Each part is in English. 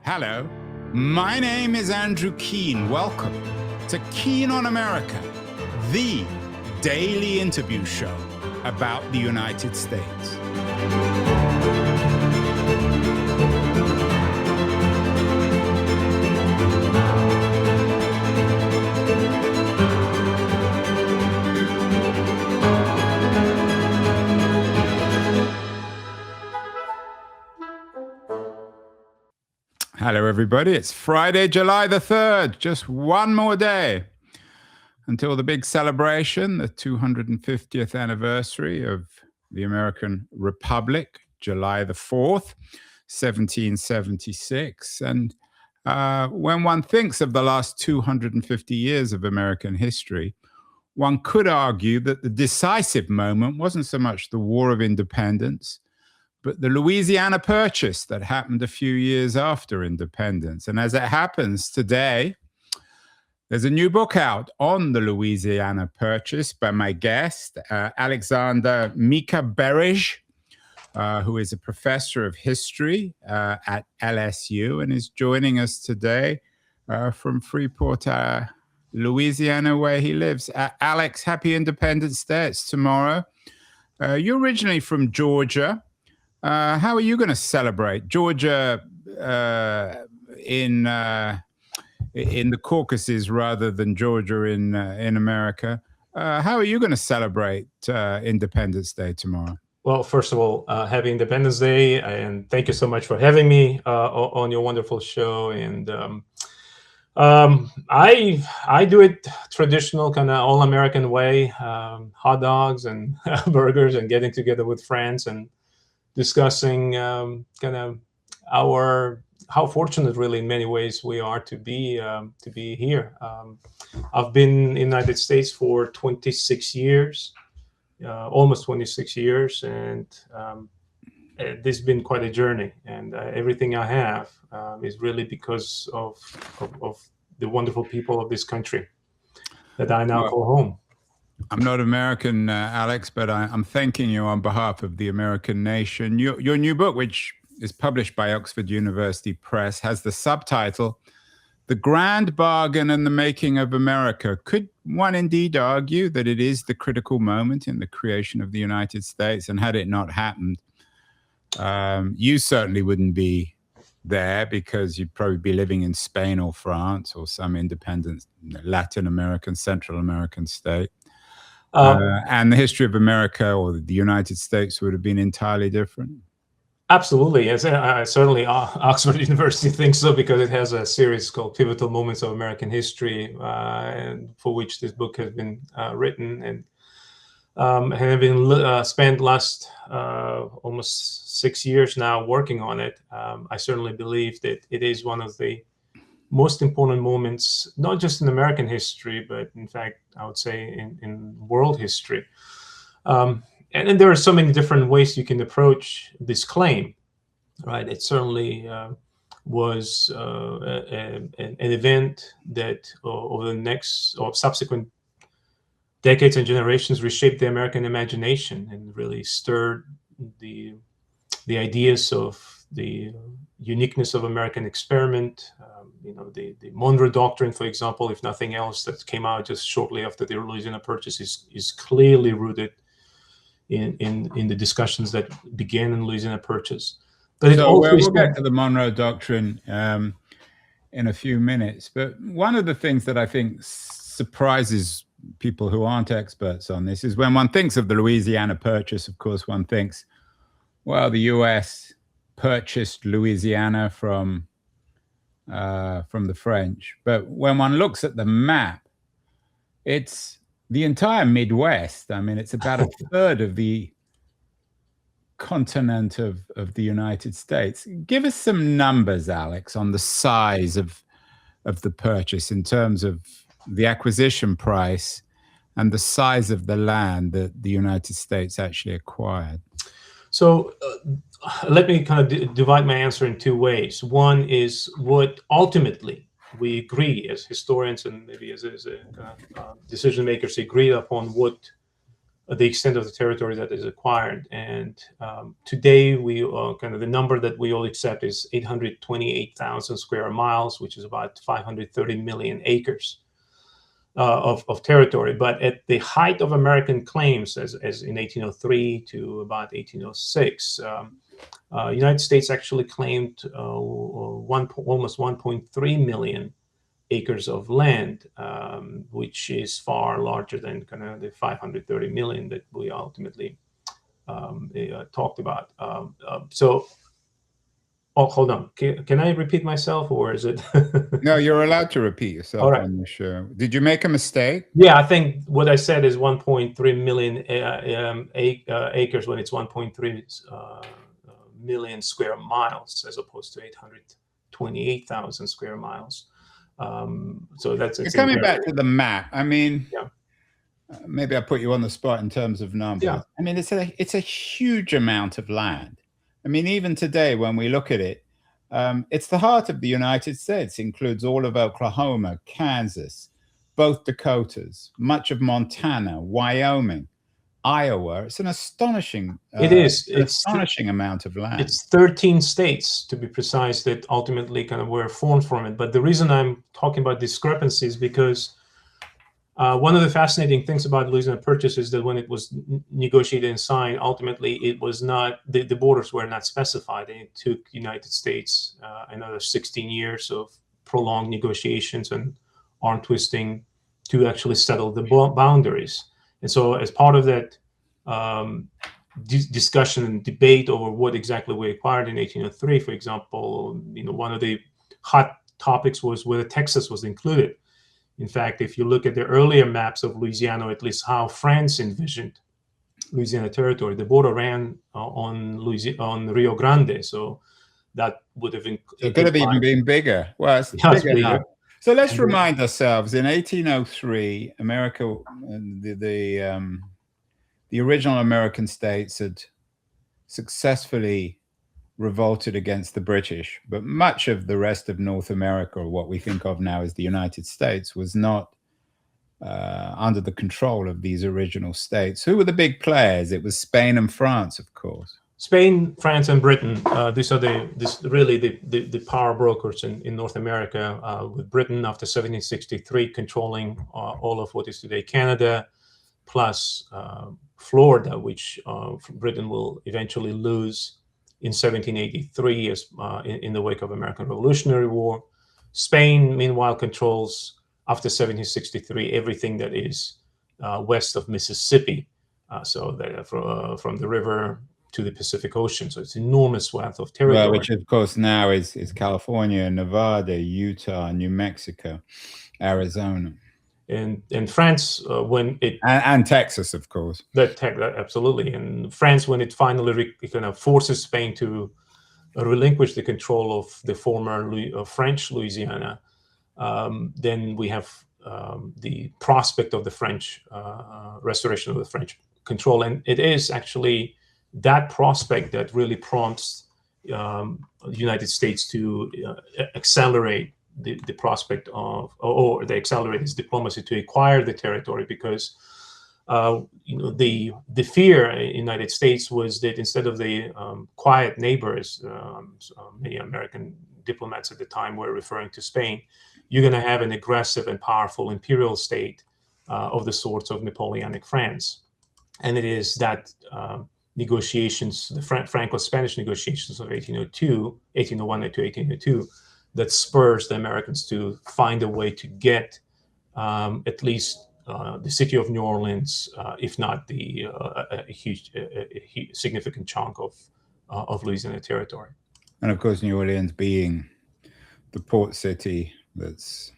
Hello, my name is Andrew Keane. Welcome to Keane on America, the daily interview show about the United States. Hello, everybody. It's Friday, July the 3rd. Just one more day until the big celebration, the 250th anniversary of the American Republic, July the 4th, 1776. And when one thinks of the last 250 years of American history, one could argue that the decisive moment wasn't so much the War of Independence, but the Louisiana Purchase that happened a few years after independence. And as it happens today, there's a new book out on the Louisiana Purchase by my guest, Alexander Mikaberidze, who is a professor of history at LSU and is joining us today from Freeport, Louisiana, where he lives. Alex, happy Independence Day. It's tomorrow. You're originally from Georgia. How are you going to celebrate Georgia in the Caucasus rather than Georgia in America? How are you going to celebrate Independence Day tomorrow? Well, first of all, happy Independence Day, and thank you so much for having me on your wonderful show. And I do it traditional, kind of all-American way: hot dogs and burgers, and getting together with friends and discussing kind of how fortunate, really, in many ways we are to be here. I've been in the United States for 26 years, almost 26 years, and this has been quite a journey. And everything I have is really because of the wonderful people of this country that I now call home. I'm not American, Alex, but I'm thanking you on behalf of the American nation. Your new book, which is published by Oxford University Press, has the subtitle, The Grand Bargain and the Making of America. Could one indeed argue that it is the critical moment in the creation of the United States? And had it not happened, you certainly wouldn't be there, because you'd probably be living in Spain or France or some independent Latin American, Central American state. And the history of America or the United States would have been entirely different. Absolutely. Yes, certainly Oxford University thinks so, because it has a series called Pivotal Moments of American History, and for which this book has been written, and having spent last almost 6 years now working on it. I certainly believe that it is one of the most important moments, not just in American history, but in fact, I would say in world history. And there are so many different ways you can approach this claim, right? It certainly was an event that over the next or subsequent decades and generations reshaped the American imagination and really stirred the ideas of the uniqueness of American experiment. The Monroe Doctrine, for example, if nothing else, that came out just shortly after the Louisiana Purchase, is clearly rooted in the discussions that began in Louisiana Purchase. But we'll get to the Monroe Doctrine in a few minutes. But one of the things that I think surprises people who aren't experts on this is when one thinks of the Louisiana Purchase, of course, one thinks, well, the U.S. purchased Louisiana from the French. But when one looks at the map, it's the entire Midwest. I mean, it's about a third of the continent of the United States. Give us some numbers, Alex, on the size of the purchase in terms of the acquisition price and the size of the land that the United States actually acquired. So let me kind of divide my answer in two ways. One is what ultimately we agree as historians and maybe as decision makers agree upon what the extent of the territory that is acquired. And today, we kind of the number that we all accept is 828,000 square miles, which is about 530 million acres of territory. But at the height of American claims, as in 1803 to about 1806, United States actually claimed almost 1.3 million acres of land, which is far larger than kind of the 530 million that we ultimately talked about. Hold on. Can I repeat myself, or is it? No, you're allowed to repeat yourself. All right. On the show. Did you make a mistake? Yeah, I think what I said is 1.3 million acres when it's 1.3 million square miles, as opposed to 828,000 square miles. So that's coming back to the map. I mean, yeah. Maybe I put you on the spot in terms of numbers. Yeah. I mean, it's a huge amount of land. I mean, even today, when we look at it, it's the heart of the United States. It includes all of Oklahoma, Kansas, both Dakotas, much of Montana, Wyoming, Iowa. It's an astonishing. It's astonishing amount of land. It's 13 states, to be precise, that ultimately kind of were formed from it. But the reason I'm talking about discrepancies is because one of the fascinating things about Louisiana Purchase is that when it was negotiated and signed, ultimately it was not, the borders were not specified. And it took United States another 16 years of prolonged negotiations and arm twisting to actually settle the boundaries. And so as part of that discussion and debate over what exactly we acquired in 1803, for example, one of the hot topics was whether Texas was included. In fact, if you look at the earlier maps of Louisiana, or at least how France envisioned Louisiana territory, the border ran on Rio Grande, so that would have it could have even been bigger. Well, it's bigger now. So let's remind ourselves: in 1803, America, the original American states had successfully revolted against the British, but much of the rest of North America, or what we think of now as the United States, was not under the control of these original states. Who were the big players? It was Spain and France, of course. Spain, France, and Britain. These are really the power brokers in North America, with Britain after 1763 controlling all of what is today Canada, plus Florida, which Britain will eventually lose in 1783 as in the wake of American Revolutionary War. Spain, meanwhile, controls, after 1763, everything that is west of Mississippi. So from the river to the Pacific Ocean. So it's an enormous swath of territory. Well, which of course now is California, Nevada, Utah, New Mexico, Arizona. And France, when it and Texas, of course, that absolutely, and France, when it finally kind of forces Spain to relinquish the control of the former French Louisiana, then we have the prospect of the French restoration of the French control, and it is actually that prospect that really prompts the United States to accelerate the prospect of, or they accelerate its diplomacy to acquire the territory, because the fear in the United States was that instead of the quiet neighbors, many American diplomats at the time were referring to Spain, you're going to have an aggressive and powerful imperial state of the sorts of Napoleonic France. And it is that negotiations, the Franco-Spanish negotiations of 1801 to 1802, that spurs the Americans to find a way to get at least the city of New Orleans, if not a huge, significant chunk of Louisiana territory. And of course, New Orleans being the port city that's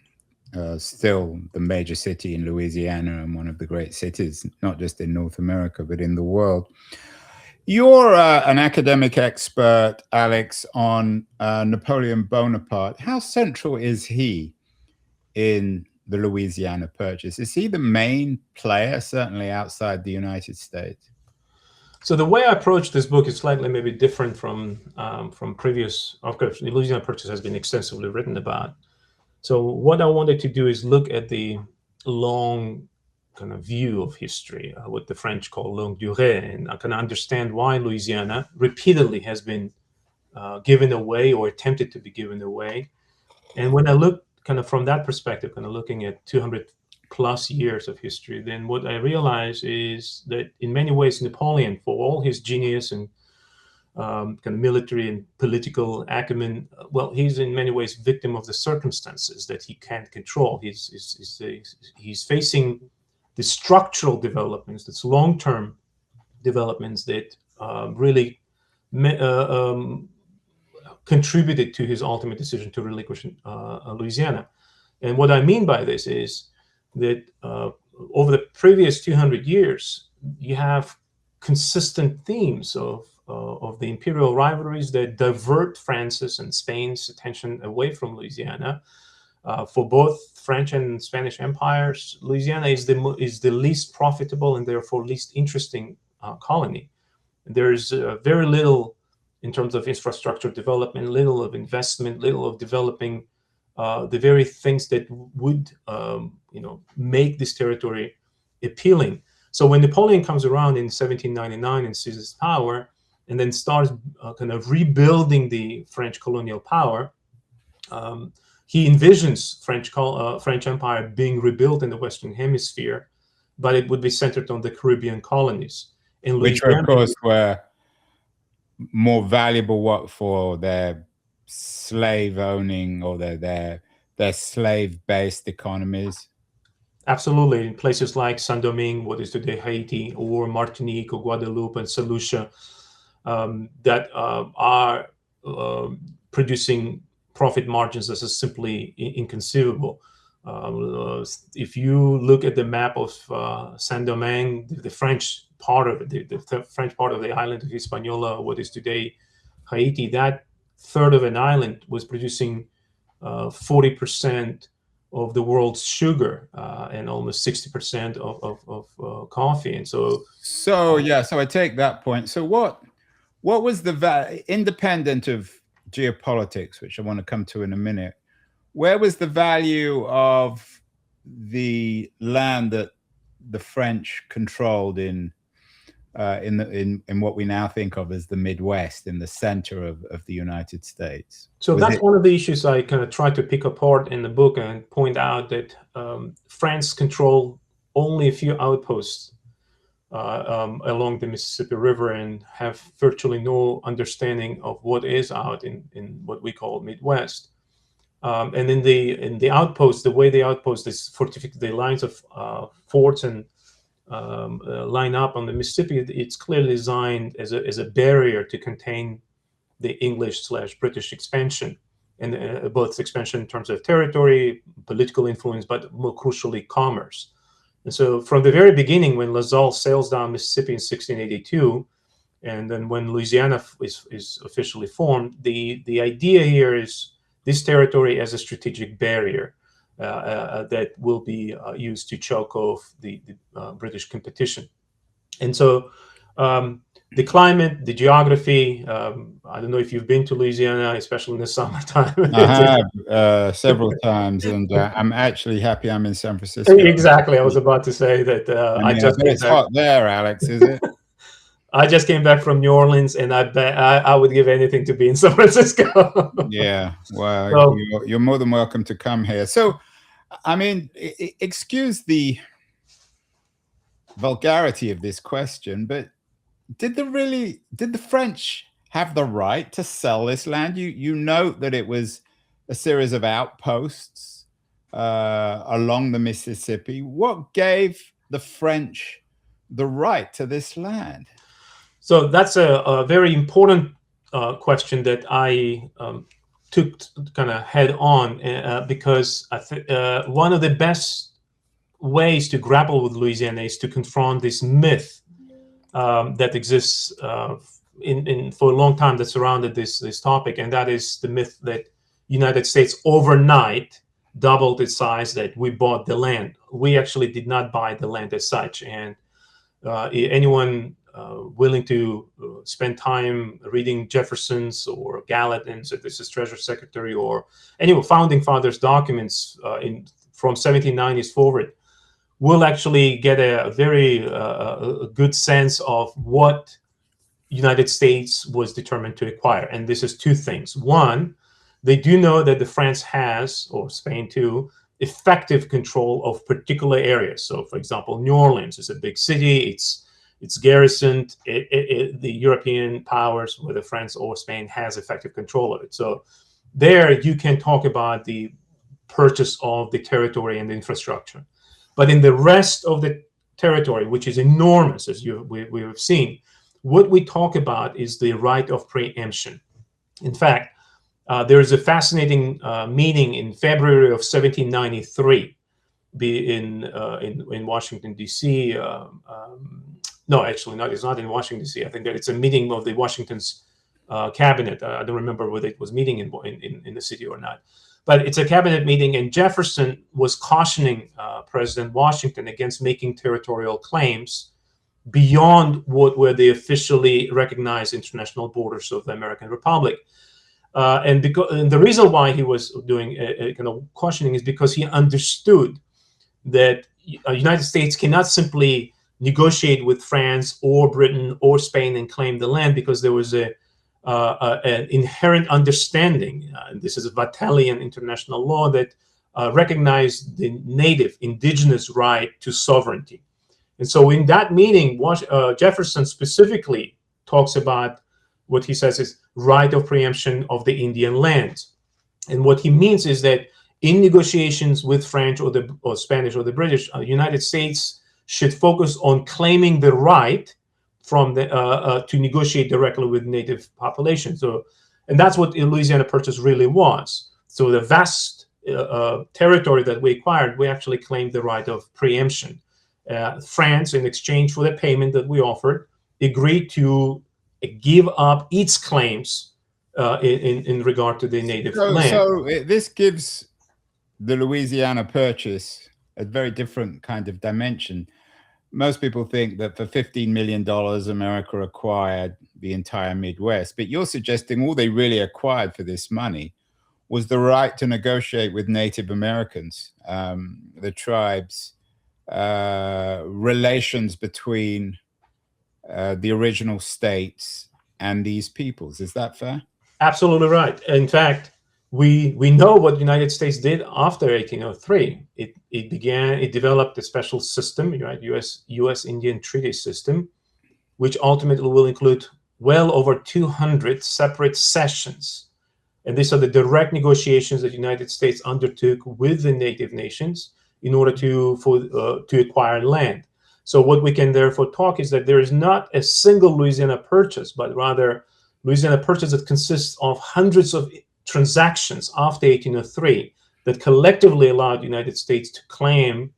still the major city in Louisiana and one of the great cities, not just in North America, but in the world. You're an academic expert, Alex, on Napoleon Bonaparte. How central is he in the Louisiana Purchase? Is he the main player, certainly outside the United States? So the way I approach this book is slightly maybe different from previous. Of course, the Louisiana Purchase has been extensively written about. So what I wanted to do is look at the long kind of view of history, what the French call longue durée, and I can understand why Louisiana repeatedly has been given away or attempted to be given away. And when I look kind of from that perspective, kind of looking at 200 plus years of history, then what I realize is that in many ways Napoleon, for all his genius and kind of military and political acumen, well, he's in many ways victim of the circumstances that he can't control. He's facing the structural developments, this long-term developments that really contributed to his ultimate decision to relinquish Louisiana. And what I mean by this is that over the previous 200 years, you have consistent themes of the imperial rivalries that divert France's and Spain's attention away from Louisiana. For both French and Spanish empires, Louisiana is the least profitable and therefore least interesting colony. There's very little in terms of infrastructure development, little of investment, little of developing the very things that would make this territory appealing. So when Napoleon comes around in 1799 and seizes power, and then starts kind of rebuilding the French colonial power, he envisions French Empire being rebuilt in the Western Hemisphere, but it would be centered on the Caribbean colonies. Which, of course, were more valuable for their slave owning or their slave-based economies. Absolutely. In places like Saint-Domingue, what is today Haiti, or Martinique or Guadeloupe and St. Lucia, that are producing profit margins that is simply inconceivable. If you look at the map of Saint-Domingue, the French part of it, the French part of the island of Hispaniola, what is today Haiti, that third of an island was producing 40% of the world's sugar and almost 60% of coffee. And so I take that point. So what was the independent of geopolitics, which I want to come to in a minute, where was the value of the land that the French controlled in what we now think of as the Midwest, in the center of the United States? So that's one of the issues I kind of try to pick apart in the book and point out that France controlled only a few outposts along the Mississippi River and have virtually no understanding of what is out in what we call Midwest. And in the outposts, the way the outpost is fortified, the lines of forts and line up on the Mississippi, it's clearly designed as a barrier to contain the English/British expansion, and both expansion in terms of territory, political influence, but more crucially, commerce. And so from the very beginning, when La Salle sails down Mississippi in 1682, and then when Louisiana is officially formed, the idea here is this territory as a strategic barrier that will be used to choke off the British competition. And so the climate, the geography, I don't know if you've been to Louisiana, especially in the summertime. I have several times, and I'm actually happy I'm in San Francisco. Exactly. I was about to say that it's hot there, Alex, is it? I just came back from New Orleans, and I bet I would give anything to be in San Francisco. Yeah, well, you're more than welcome to come here. So, I mean, excuse the vulgarity of this question, but did the French have the right to sell this land? You note that it was a series of outposts along the Mississippi. What gave the French the right to this land? So that's a very important question that I took kind of head on because I think one of the best ways to grapple with Louisiana is to confront this myth that exists for a long time that surrounded this topic, and that is the myth that United States overnight doubled its size, that we bought the land. We actually did not buy the land as such, and anyone willing to spend time reading Jefferson's or Gallatin's, if this is Treasury Secretary, or any founding fathers documents from 1790s forward, we'll actually get a very good sense of what United States was determined to acquire. And this is two things. One, they do know that the France has, or Spain too, effective control of particular areas. So, for example, New Orleans is a big city. It's garrisoned. The European powers, whether France or Spain, has effective control of it. So there you can talk about the purchase of the territory and the infrastructure. But in the rest of the territory, which is enormous, as we have seen, what we talk about is the right of preemption. In fact, there is a fascinating meeting in February of 1793 in Washington, D.C. No, actually, not. It's not in Washington, D.C. I think that it's a meeting of the Washington's cabinet. I don't remember whether it was meeting in the city or not. But it's a cabinet meeting, and Jefferson was cautioning President Washington against making territorial claims beyond what were the officially recognized international borders of the American Republic. And the reason why he was doing a kind of cautioning is because he understood that the United States cannot simply negotiate with France or Britain or Spain and claim the land, because there was an inherent understanding, and this is a Vatelian international law, that recognized the native indigenous right to sovereignty. And so in that meeting, Jefferson specifically talks about what he says is right of preemption of the Indian lands. And what he means is that in negotiations with French or Spanish or the British, United States should focus on claiming the right from the to negotiate directly with native populations. So, and that's what Louisiana Purchase really was. So the vast territory that we acquired, we actually claimed the right of preemption. France, in exchange for the payment that we offered, agreed to give up its claims in regard to the native land. So this gives the Louisiana Purchase a very different kind of dimension. Most people think that for $15 million, America acquired the entire Midwest, but you're suggesting all they really acquired for this money was the right to negotiate with Native Americans, the tribes, relations between the original states and these peoples. Is that fair? Absolutely right. In fact, we know what the United States did after 1803. It developed a special system, right? U.S. Indian Treaty System, which ultimately will include well over 200 separate cessions. And these are the direct negotiations that the United States undertook with the native nations in order to acquire land. So what we can therefore talk is that there is not a single Louisiana Purchase, but rather Louisiana Purchase that consists of hundreds of transactions after 1803 that collectively allowed the United States to claim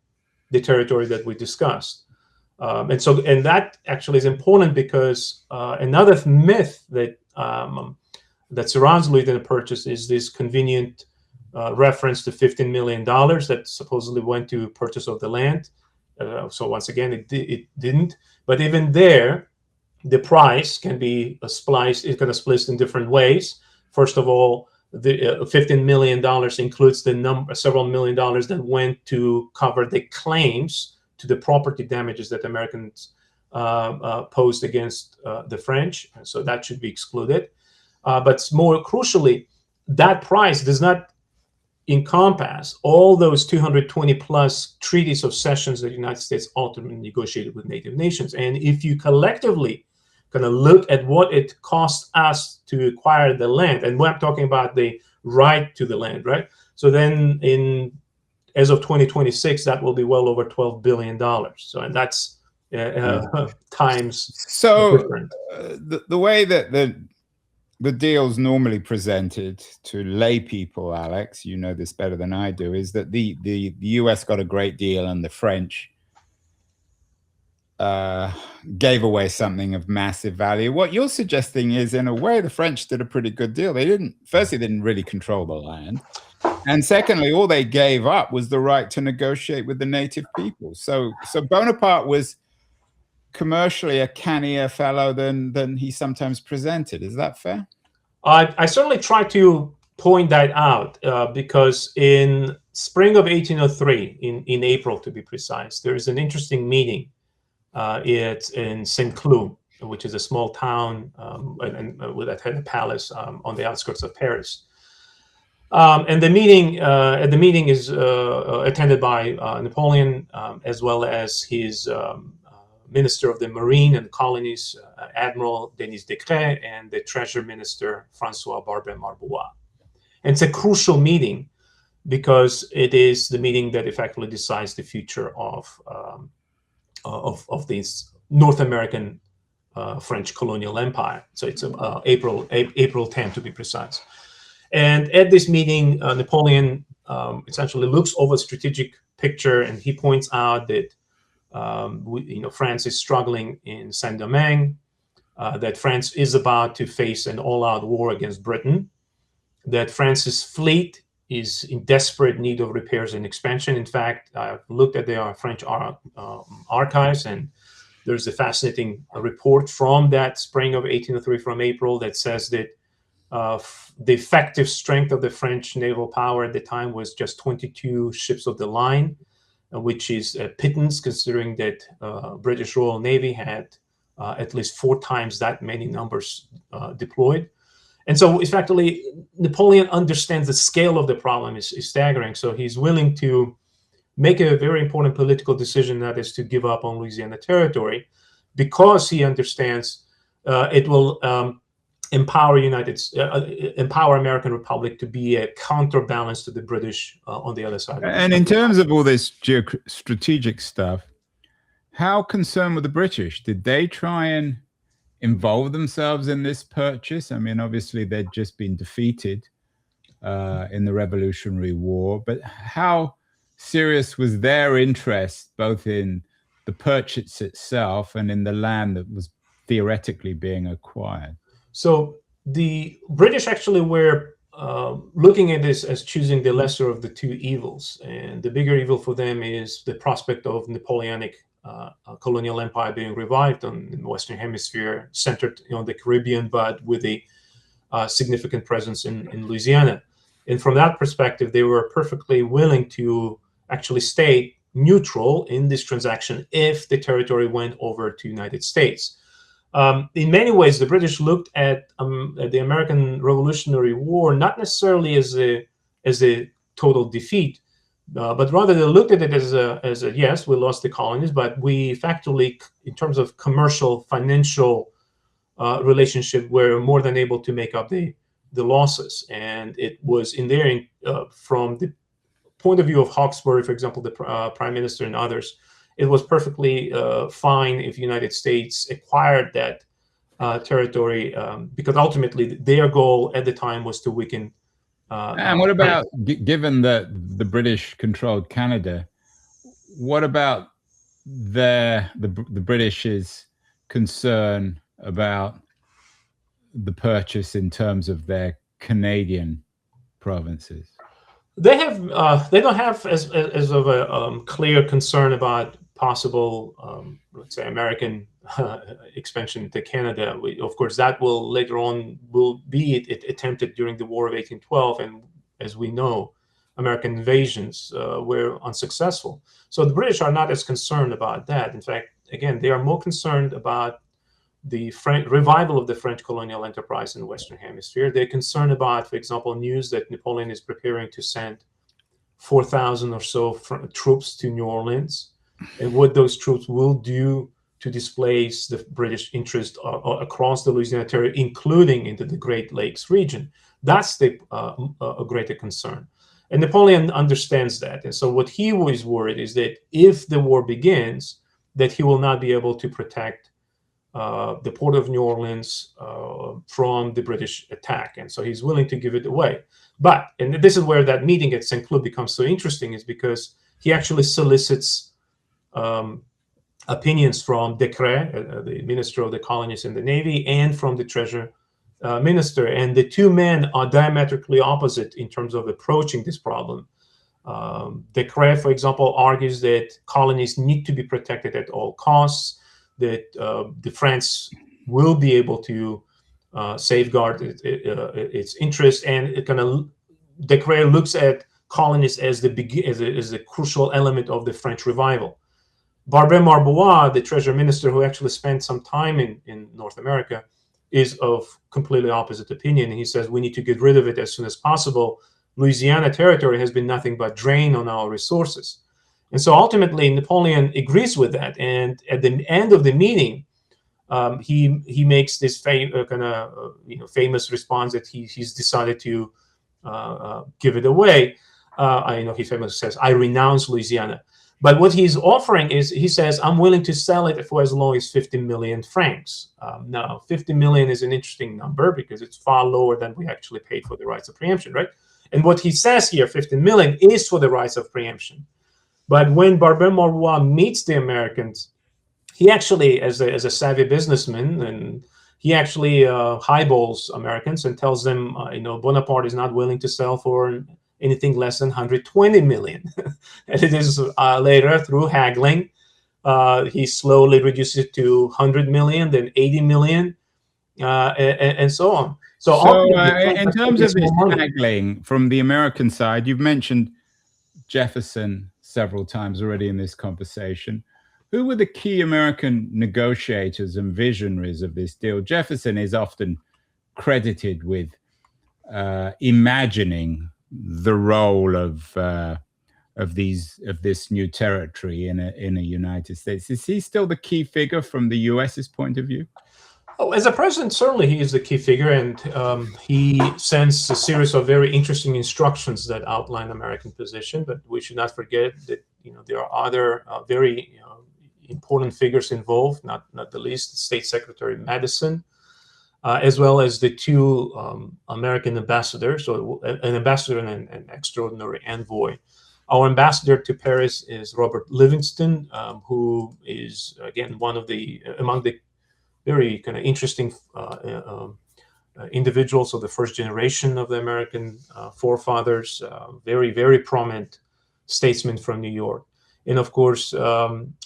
the territory that we discussed. And that actually is important because another myth that surrounds Louisiana Purchase is this convenient reference to $15 million that supposedly went to purchase of the land. So once again, it didn't. But even there, the price can be spliced. It's going to split in different ways. First of all, the $15 million includes the several million dollars that went to cover the claims to the property damages that Americans posed against the French. So that should be excluded. But more crucially, that price does not encompass all those 220 plus treaties of cessions that the United States ultimately negotiated with native nations. And if you collectively kind of look at what it cost us to acquire the land, and when I'm talking about the right to the land, right? So then as of 2026, that will be well over $12 billion. So, and that's times different. The way that the deal's normally presented to lay people, Alex, you know this better than I do, is that the US got a great deal and the French gave away something of massive value. What you're suggesting is, in a way, the French did a pretty good deal. They didn't really control the land. And secondly, all they gave up was the right to negotiate with the native people. So Bonaparte was commercially a cannier fellow than he sometimes presented. Is that fair? I certainly try to point that out because in spring of 1803, in April to be precise, there is an interesting meeting. It's in Saint Cloud, which is a small town that had a palace on the outskirts of Paris. And the meeting is attended by Napoleon, as well as his Minister of the Marine and Colonies, Admiral Denis Decret, and the Treasury Minister, Francois Barbin-Marbois. And it's a crucial meeting because it is the meeting that effectively decides the future of this North American French colonial empire. So it's April 10th to be precise. And at this meeting, Napoleon essentially looks over the strategic picture, and he points out that France is struggling in Saint-Domingue, that France is about to face an all-out war against Britain, that France's fleet is in desperate need of repairs and expansion. In fact, I've looked at the French archives, and there's a fascinating report from that spring of 1803 from April that says that the effective strength of the French naval power at the time was just 22 ships of the line, which is a pittance considering that British Royal Navy had at least 4 times that many numbers deployed. And so effectively, Napoleon understands the scale of the problem is staggering. So he's willing to make a very important political decision, that is to give up on Louisiana Territory, because he understands it will empower American Republic to be a counterbalance to the British on the other side. And in terms of all this strategic stuff, how concerned were the British? Did they try and involve themselves in this purchase? I mean, obviously they'd just been defeated in the Revolutionary War, but how serious was their interest both in the purchase itself and in the land that was theoretically being acquired? So the British actually were looking at this as choosing the lesser of the two evils, and the bigger evil for them is the prospect of Napoleonic colonial empire being revived in the Western Hemisphere, centered on the Caribbean, but with a significant presence in Louisiana. And from that perspective, they were perfectly willing to actually stay neutral in this transaction if the territory went over to the United States. In many ways, the British looked at the American Revolutionary War not necessarily as a total defeat, but rather they looked at it as a yes, we lost the colonies, but we factually, in terms of commercial, financial relationship, were more than able to make up the losses. And it was in there, from the point of view of Hawkesbury, for example, the Prime Minister and others, it was perfectly fine if the United States acquired that territory, because ultimately their goal at the time was to weaken. And what about, given that the British controlled Canada, what about the British's concern about the purchase in terms of their Canadian provinces? They don't have as of a clear concern about possible, let's say, American expansion to Canada. Of course, that will later on be attempted during the War of 1812, and as we know, American invasions were unsuccessful. So the British are not as concerned about that. In fact, again, they are more concerned about the revival of the French colonial enterprise in the Western Hemisphere. They're concerned about, for example, news that Napoleon is preparing to send 4,000 or so troops to New Orleans, and what those troops will do to displace the British interest across the Louisiana Territory, including into the Great Lakes region. That's a greater concern. And Napoleon understands that. And so what he was worried is that if the war begins, that he will not be able to protect the port of New Orleans from the British attack. And so he's willing to give it away. But, and this is where that meeting at St. Cloud becomes so interesting, is because he actually solicits opinions from Decret, the Minister of the Colonies and the Navy, and from the Treasury Minister. And the two men are diametrically opposite in terms of approaching this problem. Decret, for example, argues that colonies need to be protected at all costs, that France will be able to safeguard its interest, and it kind of Decree looks at colonies as the crucial element of the French revival. Barbé Marbois, the treasury minister who actually spent some time in North America, is of completely opposite opinion. He says we need to get rid of it as soon as possible. Louisiana territory has been nothing but drain on our resources. And so ultimately Napoleon agrees with that. And at the end of the meeting, he makes this famous response that he's decided to give it away. He famously says, "I renounce Louisiana." But what he's offering is, he says, "I'm willing to sell it for as low as 50 million francs." Now, 50 million is an interesting number because it's far lower than we actually paid for the rights of preemption, right? And what he says here, 50 million, is for the rights of preemption. But when Barbé Marbois meets the Americans, he actually, as a savvy businessman, and he actually highballs Americans and tells them, Bonaparte is not willing to sell for anything less than 120 million. And it is later, through haggling, he slowly reduces it to 100 million, then 80 million, and so on. So in terms of this haggling from the American side, you've mentioned Jefferson several times already in this conversation. Who were the key American negotiators and visionaries of this deal? Jefferson is often credited with imagining the role of this new territory in a United States. Is he still the key figure from the US's point of view? Oh, as a president, certainly he is the key figure, and he sends a series of very interesting instructions that outline American position. But we should not forget that there are other very important figures involved, not the least State Secretary Madison, as well as the two American ambassadors, so an ambassador and an extraordinary envoy. Our ambassador to Paris is Robert Livingston, who is, again, one of among the very kind of interesting individuals of the first generation of the American forefathers, very, very prominent statesman from New York. And of course,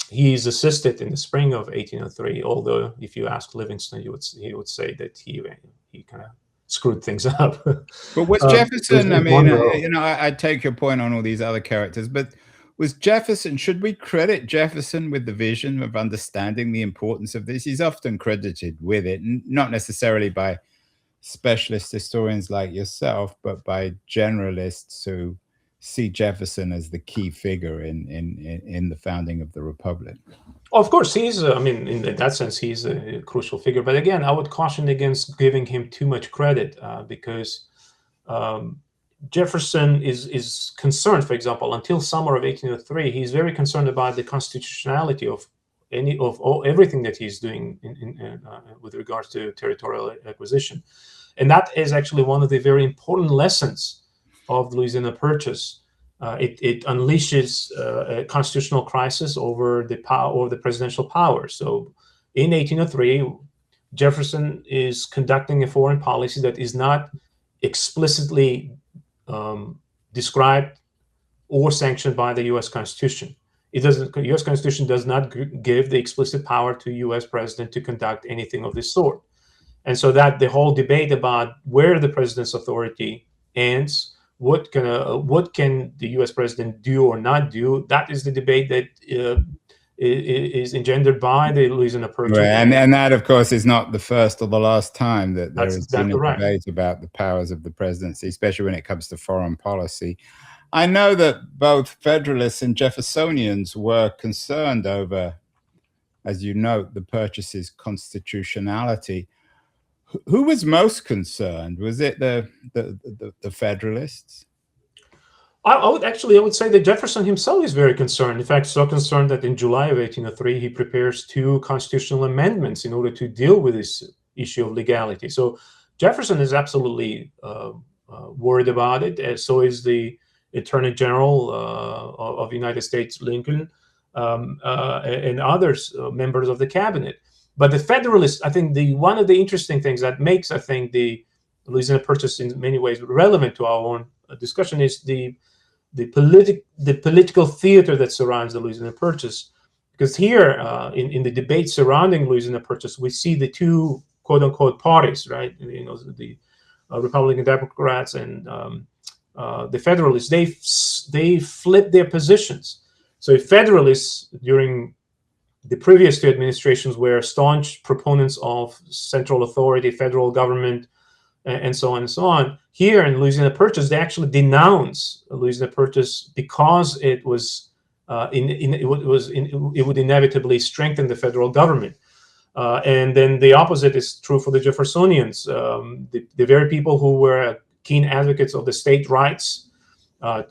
he is assisted in the spring of 1803, although if you ask Livingston, he would say that he kind of screwed things up. But was Jefferson, I take your point on all these other characters, but was Jefferson, should we credit Jefferson with the vision of understanding the importance of this? He's often credited with it, not necessarily by specialist historians like yourself, but by generalists who see Jefferson as the key figure in the founding of the Republic. Of course, he's, in that sense, he's a crucial figure. But again, I would caution against giving him too much credit because Jefferson is concerned, for example, until summer of 1803, he's very concerned about the constitutionality of everything that he's doing with regards to territorial acquisition. And that is actually one of the very important lessons of the Louisiana Purchase. It unleashes a constitutional crisis over the power, or the presidential power. So in 1803, Jefferson is conducting a foreign policy that is not explicitly described or sanctioned by the U.S. Constitution. The U.S. Constitution does not give the explicit power to U.S. president to conduct anything of this sort. And so that the whole debate about where the president's authority ends, what can the U.S. president do or not do, that is the debate that is engendered by the Louisiana Purchase. Right. And that, of course, is not the first or the last time that there has been a debate about the powers of the presidency, especially when it comes to foreign policy. I know that both Federalists and Jeffersonians were concerned over, as you note, the Purchase's constitutionality. Who was most concerned? Was it the Federalists? I would say that Jefferson himself is very concerned. In fact, so concerned that in July of 1803, he prepares 2 constitutional amendments in order to deal with this issue of legality. So Jefferson is absolutely worried about it, as so is the Attorney General of the United States, Lincoln, and others, members of the cabinet. But the Federalists, I think one of the interesting things that makes, I think, the Louisiana Purchase in many ways relevant to our own discussion is the political theater that surrounds the Louisiana Purchase. Because here, in the debate surrounding Louisiana Purchase, we see the two quote unquote parties, right? You know, the Republican Democrats and the Federalists, they flipped their positions. So Federalists during the previous two administrations were staunch proponents of central authority, federal government, and so on and so on. Here in Louisiana Purchase, they actually denounce Louisiana Purchase because it was it would inevitably strengthen the federal government. And then the opposite is true for the Jeffersonians. The very people who were keen advocates of the state rights,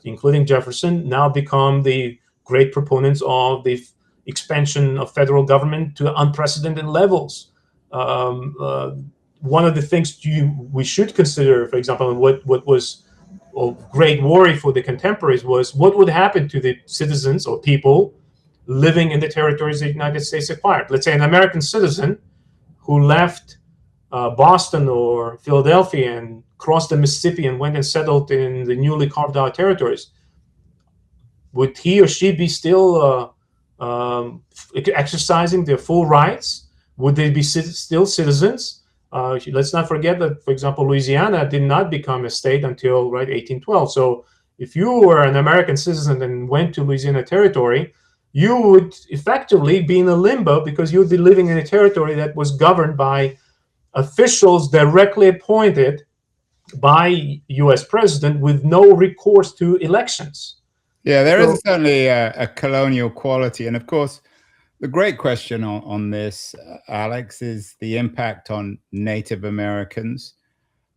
including Jefferson, now become the great proponents of the expansion of federal government to unprecedented levels. One of the things we should consider, for example, what was of great worry for the contemporaries was what would happen to the citizens or people living in the territories the United States acquired. Let's say an American citizen who left Boston or Philadelphia and crossed the Mississippi and went and settled in the newly carved out territories. Would he or she be still exercising their full rights? Would they be still citizens? Let's not forget that, for example, Louisiana did not become a state until 1812. So if you were an American citizen and went to Louisiana Territory, you would effectively be in a limbo because you would be living in a territory that was governed by officials directly appointed by U.S. president with no recourse to elections. Yeah, there is certainly a colonial quality. And of course, the great question on this, Alex, is the impact on Native Americans.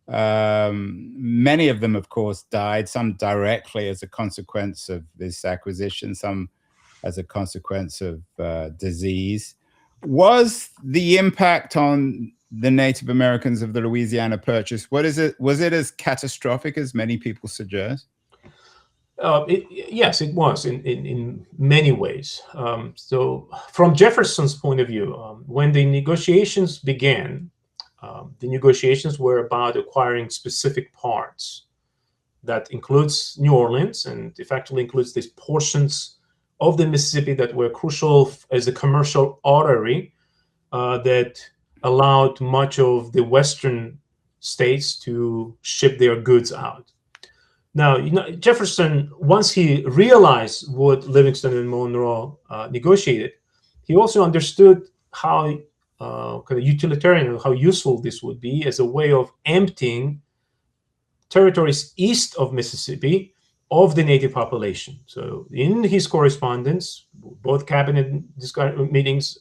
Many of them, of course, died, some directly as a consequence of this acquisition, some as a consequence of disease. Was the impact on the Native Americans of the Louisiana Purchase, was it as catastrophic as many people suggest? Yes, it was in many ways. So from Jefferson's point of view, when the negotiations began, the negotiations were about acquiring specific parts. That includes New Orleans and effectively includes these portions of the Mississippi that were crucial as a commercial artery that allowed much of the western states to ship their goods out. Now, Jefferson, once he realized what Livingston and Monroe negotiated, he also understood how kind of utilitarian and how useful this would be as a way of emptying territories east of Mississippi of the native population. So in his correspondence, both cabinet meetings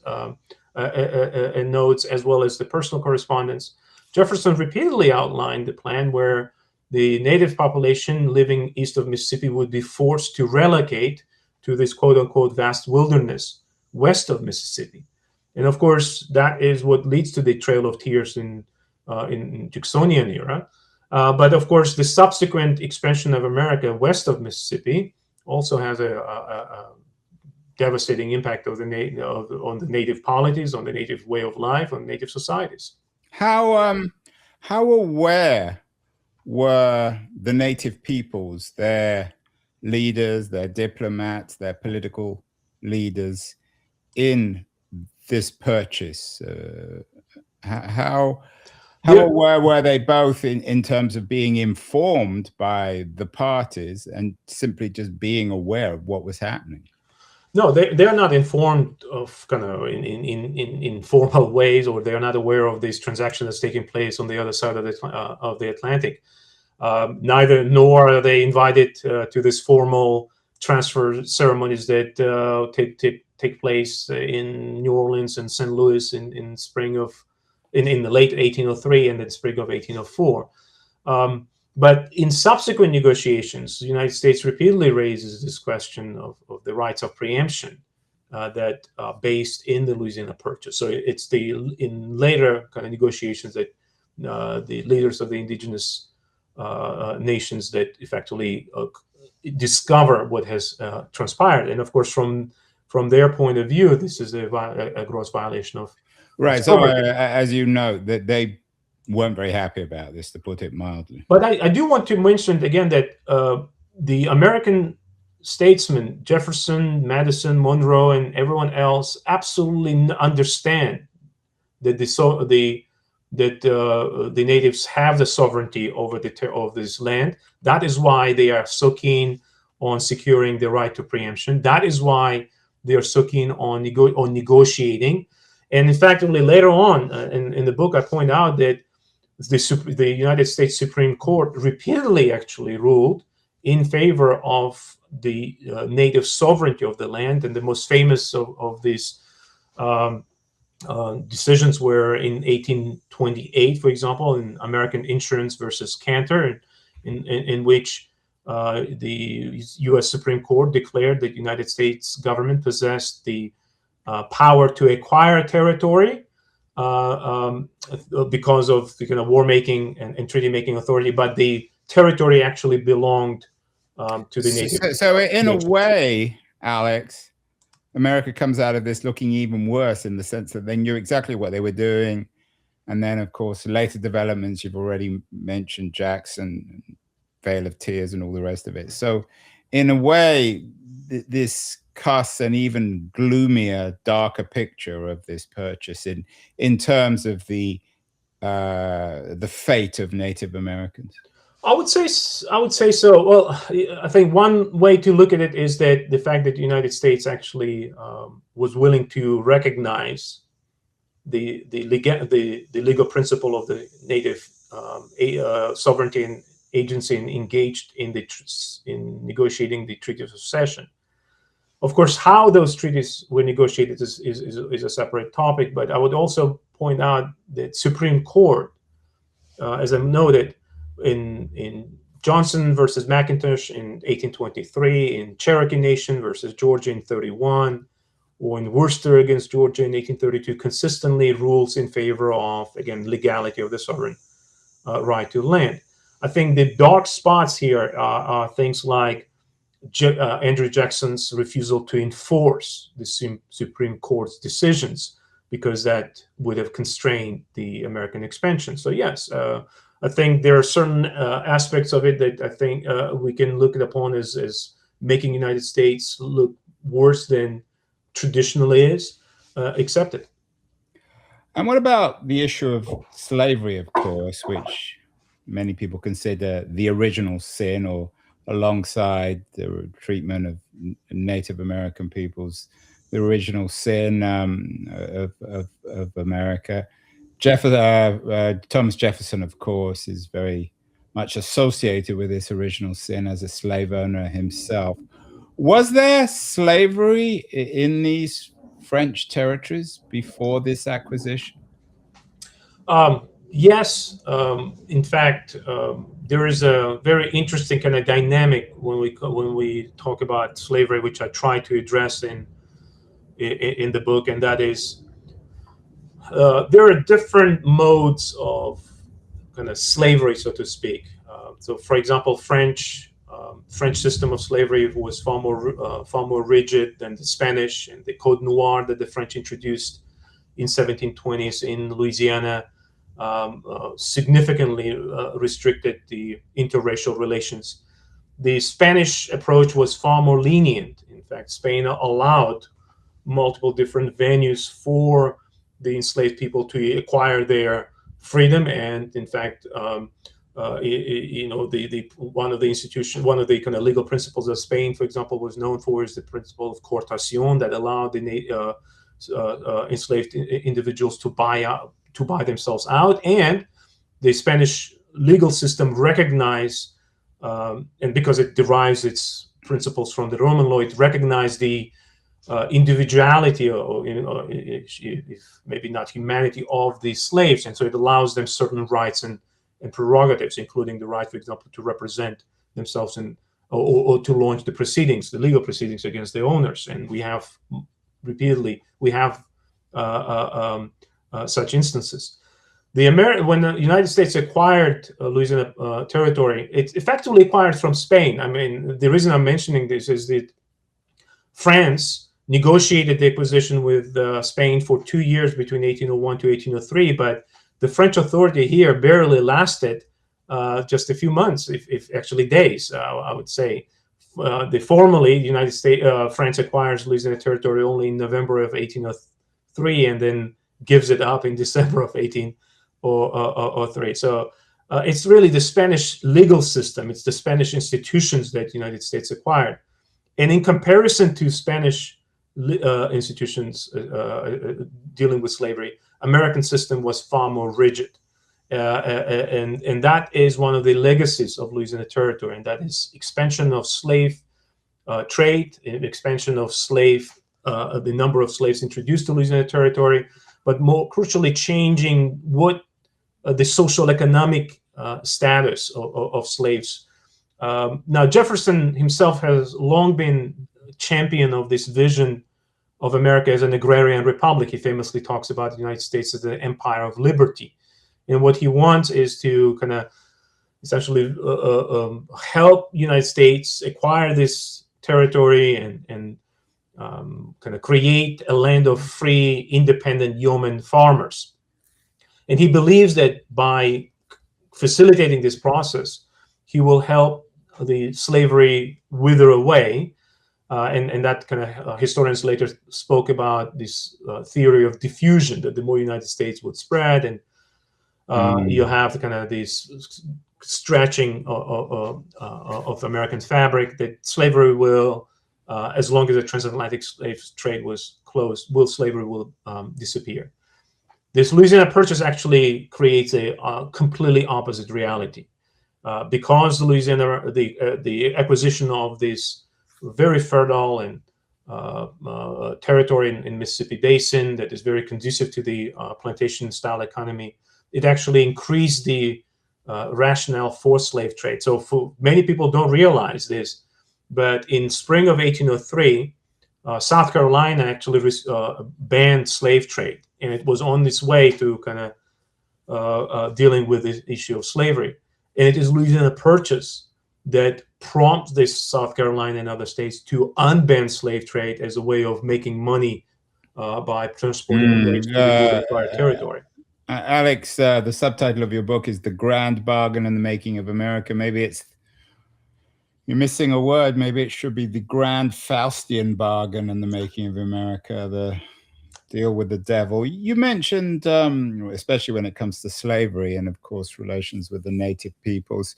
and notes, as well as the personal correspondence, Jefferson repeatedly outlined the plan where the native population living east of Mississippi would be forced to relocate to this quote-unquote vast wilderness west of Mississippi. And of course, that is what leads to the Trail of Tears in Jacksonian era. But of course, the subsequent expansion of America west of Mississippi also has a devastating impact on the native polities, on the native way of life, on native societies. How aware were the native peoples, their leaders, their diplomats, their political leaders in this purchase? How aware were they both in terms of being informed by the parties and simply just being aware of what was happening? No, they're not informed of kind of in formal ways, or they're not aware of this transaction that's taking place on the other side of the Atlantic. Nor are they invited to this formal transfer ceremonies that take place in New Orleans and St. Louis in the late 1803 and the spring of 1804. But in subsequent negotiations, the United States repeatedly raises this question of the rights of preemption that are based in the Louisiana Purchase. So it's in later kind of negotiations that the leaders of the indigenous nations that effectively discover what has transpired. And of course, from their point of view, this is a gross violation of right. So as you know, that they weren't very happy about this, to put it mildly. But I do want to mention again that the American statesmen, Jefferson, Madison, Monroe, and everyone else absolutely understand that the that the natives have the sovereignty over of this land. That is why they are so keen on securing the right to preemption. That is why they are so keen on negotiating. And in fact, only later on in the book, I point out that the United States Supreme Court repeatedly actually ruled in favor of the native sovereignty of the land. And the most famous of these decisions were in 1828, for example, in American Insurance versus Cantor, in which the U.S. Supreme Court declared that the United States government possessed the power to acquire territory because of the kind of war-making and treaty-making authority, but the territory actually belonged to the native. So in a way, Alex, America comes out of this looking even worse in the sense that they knew exactly what they were doing. And then, of course, later developments, you've already mentioned Jackson, Vale of Tears, and all the rest of it. So in a way, this casts an even gloomier, darker picture of this purchase in terms of the fate of Native Americans. I would say so. Well, I think one way to look at it is that the fact that the United States actually was willing to recognize the legal principle of the native sovereignty and agency, and engaged in negotiating the treaties of cession. Of course, how those treaties were negotiated is a separate topic. But I would also point out that Supreme Court, as I noted, in Johnson versus McIntosh in 1823, in Cherokee Nation versus Georgia in 31, or in Worcester against Georgia in 1832, consistently rules in favor of, again, legality of the sovereign right to land. I think the dark spots here are things like Andrew Jackson's refusal to enforce the Supreme Court's decisions, because that would have constrained the American expansion. So yes, I think there are certain aspects of it that I think we can look upon as making the United States look worse than traditionally is accepted. And what about the issue of slavery, of course, which many people consider the original sin, or alongside the treatment of Native American peoples, the original sin of America? Thomas Jefferson, of course, is very much associated with this original sin as a slave owner himself. Was there slavery in these French territories before this acquisition? Yes. In fact, there is a very interesting kind of dynamic when we talk about slavery, which I try to address in the book, and that is, there are different modes of kind of slavery, so to speak. So, for example, French system of slavery was far more rigid than the Spanish, and the Code Noir that the French introduced in 1720s in Louisiana significantly restricted the interracial relations. The Spanish approach was far more lenient. In fact, Spain allowed multiple different venues for the enslaved people to acquire their freedom, and in fact, one of the kind of legal principles of Spain, for example, was known for is the principle of coartation, that allowed the enslaved individuals to buy themselves out. And the Spanish legal system recognized, and because it derives its principles from the Roman law, it recognized the individuality, or if maybe not humanity, of the slaves, and so it allows them certain rights and prerogatives, including the right, for example, to represent themselves or to launch the legal proceedings against the owners. And we have repeatedly such instances. When the United States acquired Louisiana territory, it effectively acquired from Spain. I mean, the reason I'm mentioning this is that France negotiated the acquisition with Spain for 2 years between 1801 to 1803, but the French authority here barely lasted just a few months, if actually days, I would say. Formally, the United States, France acquires Louisiana territory only in November of 1803, and then gives it up in December of 1804. or three. So it's really the Spanish legal system. It's the Spanish institutions that the United States acquired. And in comparison to Spanish institutions dealing with slavery, American system was far more rigid. And that is one of the legacies of Louisiana Territory, and that is expansion of slave trade, expansion of the number of slaves introduced to Louisiana Territory, but more crucially changing what the social economic status of slaves. Now, Jefferson himself has long been champion of this vision of America as an agrarian republic. He famously talks about the United States as an empire of liberty. And what he wants is to kind of essentially help the United States acquire this territory and kind of create a land of free, independent yeoman farmers. And he believes that by facilitating this process, he will help the slavery wither away. And that kind of historians later spoke about this theory of diffusion, that the more United States would spread, and you have the kind of this stretching of American fabric, that slavery will, as long as the transatlantic slave trade was closed, slavery will disappear. This Louisiana Purchase actually creates a completely opposite reality, because the acquisition of this very fertile and territory in Mississippi Basin that is very conducive to the plantation-style economy, it actually increased the rationale for slave trade. So many people don't realize this, but in spring of 1803, South Carolina actually banned slave trade, and it was on its way to kind of dealing with the issue of slavery. And it is Louisiana Purchase that prompts this South Carolina and other states to unban slave trade as a way of making money by transporting slaves to the acquired territory. Alex, the subtitle of your book is The Grand Bargain and the Making of America. Maybe you're missing a word. Maybe it should be the Grand Faustian Bargain and the Making of America, the deal with the devil. You mentioned, especially when it comes to slavery and, of course, relations with the native peoples,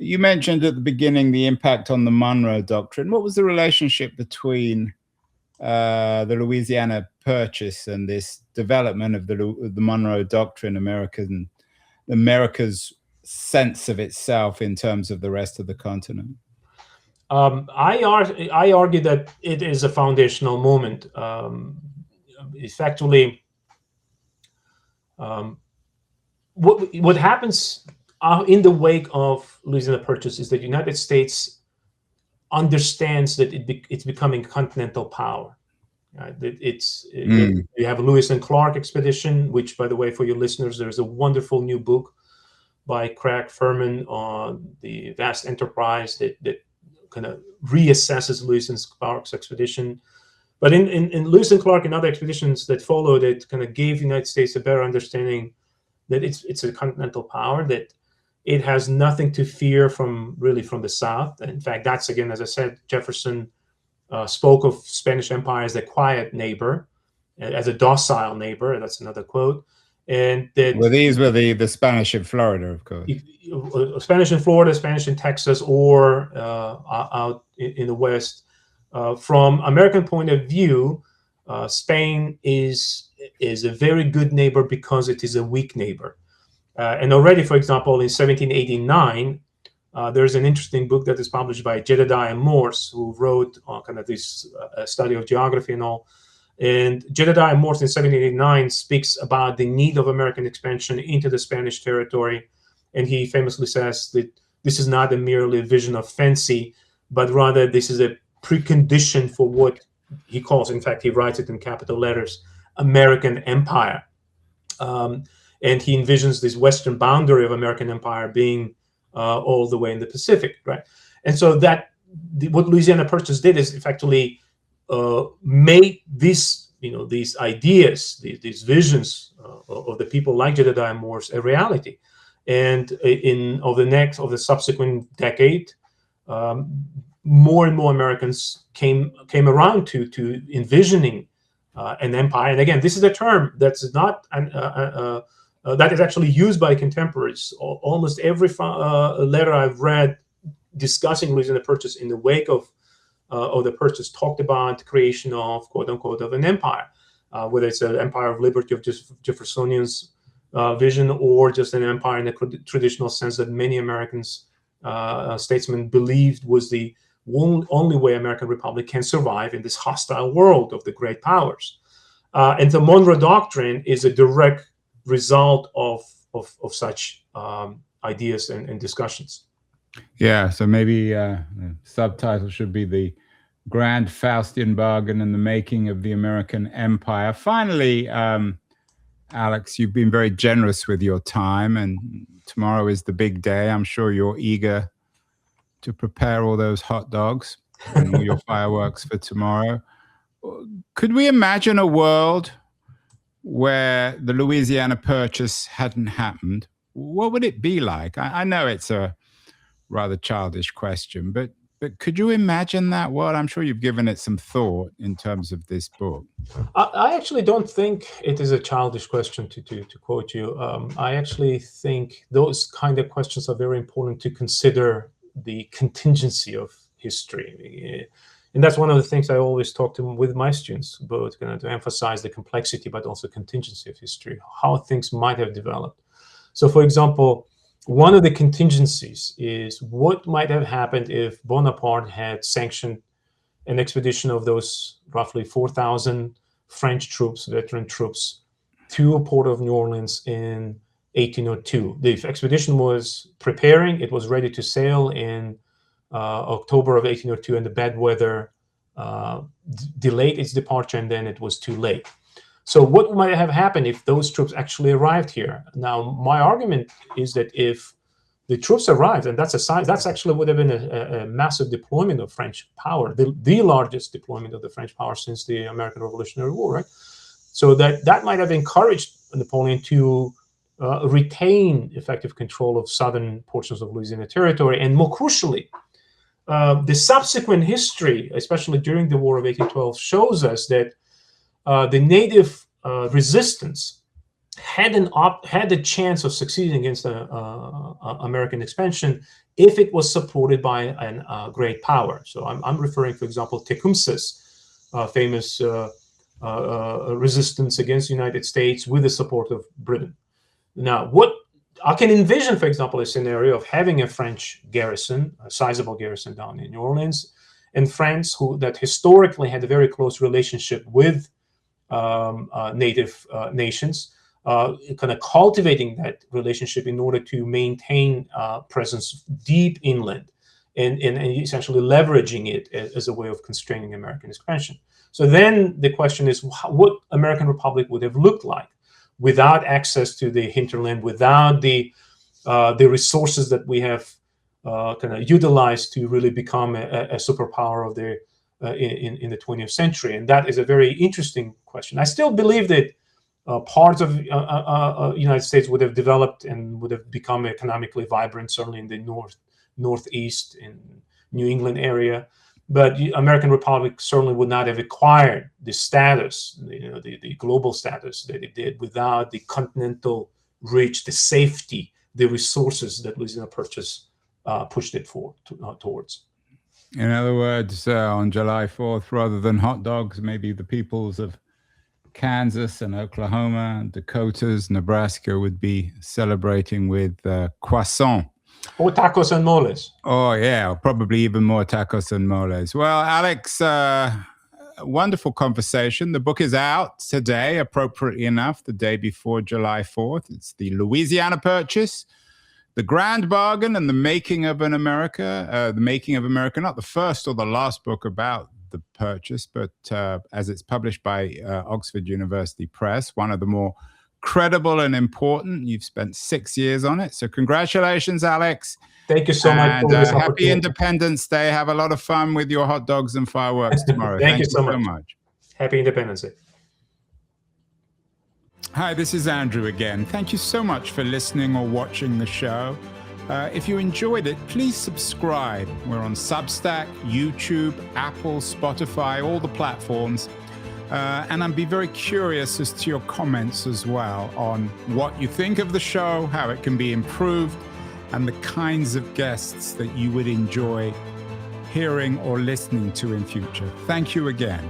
you mentioned at the beginning the impact on the Monroe Doctrine. What was the relationship between the Louisiana Purchase and this development of the Monroe Doctrine, America's sense of itself in terms of the rest of the continent? I argue that it is a foundational moment. Effectively, what happens in the wake of Louisiana Purchase is that the United States understands that it's becoming continental power. Right? You have a Lewis and Clark expedition, which, by the way, for your listeners, there's a wonderful new book by Craig Furman on the vast enterprise that kind of reassesses Lewis and Clark's expedition. But in Lewis and Clark and other expeditions that followed, it kind of gave the United States a better understanding that it's a continental power, that it has nothing to fear from the South. And in fact, that's, again, as I said, Jefferson spoke of Spanish Empire as a quiet neighbor, as a docile neighbor. That's another quote. And that, well, these were the Spanish in Florida, of course. Spanish in Florida, Spanish in Texas, or out in the West. From American point of view, Spain is a very good neighbor because it is a weak neighbor. And already, for example, in 1789, there's an interesting book that is published by Jedediah Morse, who wrote kind of this study of geography and all. And Jedediah Morse in 1789 speaks about the need of American expansion into the Spanish territory. And he famously says that this is not merely a vision of fancy, but rather this is a precondition for what he calls, in fact, he writes it in capital letters, American Empire. And he envisions this western boundary of American Empire being all the way in the Pacific, right? And so what Louisiana Purchase did is effectively make these ideas, these visions of the people like Jedediah Morse a reality. And of the subsequent decade, more and more Americans came around to envisioning an empire. And again, this is a term that's not that is actually used by contemporaries. Almost every letter I've read discussing Louisiana Purchase in the wake of the purchase talked about the creation of, quote unquote, of an empire, whether it's an empire of liberty of Jeffersonian's vision, or just an empire in the traditional sense that many Americans, statesmen, believed was the only way American Republic can survive in this hostile world of the great powers. And the Monroe Doctrine is a direct result of such ideas and discussions. Yeah, so maybe the subtitle should be The Grand Faustian Bargain and the Making of the American Empire. Finally, Alex, you've been very generous with your time, and tomorrow is the big day. I'm sure you're eager to prepare all those hot dogs and all your fireworks for tomorrow. Could we imagine a world where the Louisiana Purchase hadn't happened? What would it be like? I know it's a rather childish question, but could you imagine that world? I'm sure you've given it some thought in terms of this book. I actually don't think it is a childish question, to quote you. I actually think those kind of questions are very important to consider the contingency of history. And that's one of the things I always talk with my students, both to emphasize the complexity, but also contingency of history, how things might have developed. So, for example, one of the contingencies is what might have happened if Bonaparte had sanctioned an expedition of those roughly 4,000 French troops, veteran troops, to a port of New Orleans in 1802. The expedition was preparing. It was ready to sail in October of 1802, and the bad weather delayed its departure, and then it was too late. So what might have happened if those troops actually arrived here? Now, my argument is that if the troops arrived, and that's actually would have been a massive deployment of French power, the largest deployment of the French power since the American Revolutionary War, right? So that might have encouraged Napoleon to retain effective control of southern portions of Louisiana Territory, and more crucially, the subsequent history, especially during the War of 1812, shows us that the native resistance had a chance of succeeding against American expansion if it was supported by a great power. So I'm referring, for example, Tecumseh's famous resistance against the United States with the support of Britain. Now, what I can envision, for example, a scenario of having a French garrison, a sizable garrison down in New Orleans, and France, that historically had a very close relationship with native nations, kind of cultivating that relationship in order to maintain presence deep inland, and essentially leveraging it as a way of constraining American expansion. So then the question is, what American Republic would have looked like without access to the hinterland, without the resources that we have kind of utilized to really become a superpower of the in the 20th century? And that is a very interesting question. I still believe that parts of United States would have developed and would have become economically vibrant, certainly in the northeast, in New England area. But the American Republic certainly would not have acquired the status, the global status that it did, without the continental reach, the safety, the resources that Louisiana Purchase pushed it towards. In other words, on July 4th, rather than hot dogs, maybe the peoples of Kansas and Oklahoma, Dakotas, Nebraska would be celebrating with croissants. Or tacos and moles. Oh, yeah, probably even more tacos and moles. Well, Alex, wonderful conversation. The book is out today, appropriately enough, the day before July 4th. It's The Louisiana Purchase, The Grand Bargain and the Making of an America. The Making of America, not the first or the last book about the purchase, but as it's published by Oxford University Press, one of the more credible and important. You've spent 6 years on it. So congratulations, Alex. Thank you so much for this happy opportunity. Independence Day. Have a lot of fun with your hot dogs and fireworks tomorrow. Thank you so much. Happy Independence Day. Hi, this is Andrew again. Thank you so much for listening or watching the show. If you enjoyed it, please subscribe. We're on Substack, YouTube, Apple, Spotify, all the platforms. And I'd be very curious as to your comments as well on what you think of the show, how it can be improved, and the kinds of guests that you would enjoy hearing or listening to in future. Thank you again.